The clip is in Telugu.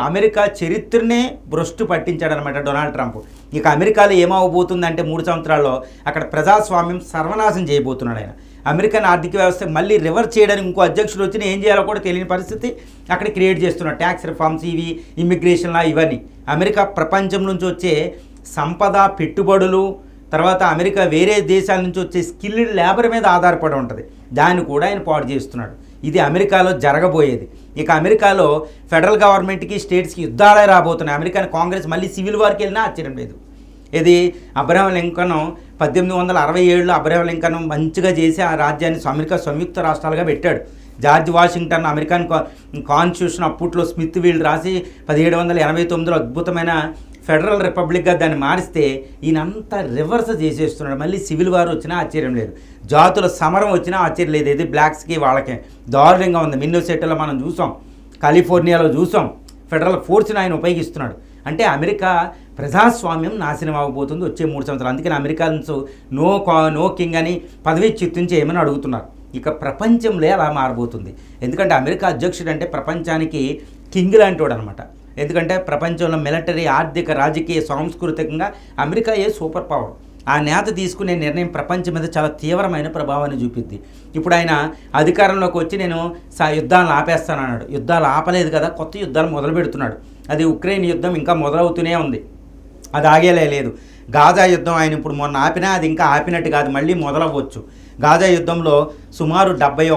అమెరికా చరిత్రనే భ్రష్టు పట్టించాడనమాట డొనాల్డ్ ట్రంప్. ఇక అమెరికాలో ఏమవబోతుందంటే 3 సంవత్సరాల్లో అక్కడ ప్రజాస్వామ్యం సర్వనాశం చేయబోతున్నాడు ఆయన. అమెరికన్ ఆర్థిక వ్యవస్థ మళ్ళీ రివర్స్ చేయడానికి ఇంకో అధ్యక్షుడు వచ్చినా ఏం చేయాలో కూడా తెలియని పరిస్థితి అక్కడ క్రియేట్ చేస్తున్నాడు. ట్యాక్స్ రిఫార్మ్స్, ఇవి ఇమిగ్రేషన్లా, ఇవన్నీ అమెరికా ప్రపంచం నుంచి వచ్చే సంపద, పెట్టుబడులు, తర్వాత అమెరికా వేరే దేశాల నుంచి వచ్చే స్కిల్డ్ లేబర్ మీద ఆధారపడి ఉంటుంది. దాన్ని కూడా ఆయన పాడు చేస్తున్నాడు. ఇది అమెరికాలో జరగబోయేది. ఇక అమెరికాలో ఫెడరల్ గవర్నమెంట్కి, స్టేట్స్కి యుద్ధాలే రాబోతున్నాయి. అమెరికన్ కాంగ్రెస్ మళ్ళీ సివిల్ వార్కి వెళ్ళినా ఆశ్చర్యం లేదు. ఇది అబ్రహం లింకన్ 1867లో అబ్రహం లింకన్ మంచిగా చేసి ఆ రాజ్యాన్ని అమెరికా సంయుక్త రాష్ట్రాలుగా పెట్టాడు. జార్జ్ వాషింగ్టన్ అమెరికన్ కాన్స్టిట్యూషన్ అప్పట్లో స్మిత్ వీల్ రాసి 1789లో అద్భుతమైన ఫెడరల్ రిపబ్లిక్గా దాన్ని మారిస్తే ఈయనంతా రివర్స్ చేసేస్తున్నాడు. మళ్ళీ సివిల్ వార్ వచ్చినా ఆశ్చర్యం లేదు, జాతుల సమరం వచ్చినా ఆశ్చర్యం లేదు. ఇది బ్లాక్స్కి వాళ్ళకే దారుణంగా ఉంది. మిన్నోసెటాలో మనం చూసాం, కాలిఫోర్నియాలో చూసాం, ఫెడరల్ ఫోర్స్ని ఆయన ఉపయోగిస్తున్నాడు. అంటే అమెరికా ప్రజాస్వామ్యం నాశనం అవ్వబోతుంది వచ్చే 3 సంవత్సరాలు. అందుకని అమెరికన్స్ నో కింగ్ అని పదవి చిత్తించి ఏమని అడుగుతున్నారు. ఇక ప్రపంచంలో అలా మారబోతుంది. ఎందుకంటే అమెరికా అధ్యక్షుడు అంటే ప్రపంచానికి కింగ్ లాంటి వాడు అనమాట. ఎందుకంటే ప్రపంచంలో మిలిటరీ, ఆర్థిక, రాజకీయ, సాంస్కృతికంగా అమెరికా సూపర్ పవర్. ఆ నేత తీసుకునే నిర్ణయం ప్రపంచం మీద చాలా తీవ్రమైన ప్రభావాన్ని చూపిద్ది. ఇప్పుడు ఆయన అధికారంలోకి వచ్చి నేను యుద్ధాలను ఆపేస్తానన్నాడు. యుద్ధాలు ఆపలేదు కదా, కొత్త యుద్ధాలు మొదలు పెడుతున్నాడు. అది ఉక్రెయిన్ యుద్ధం ఇంకా మొదలవుతూనే ఉంది, అది ఆగేలే లేదు. గాజా యుద్ధం ఆయన ఇప్పుడు మొన్న ఆపినా అది ఇంకా ఆపినట్టు కాదు, మళ్ళీ మొదలవ్వచ్చు. గాజా యుద్ధంలో సుమారు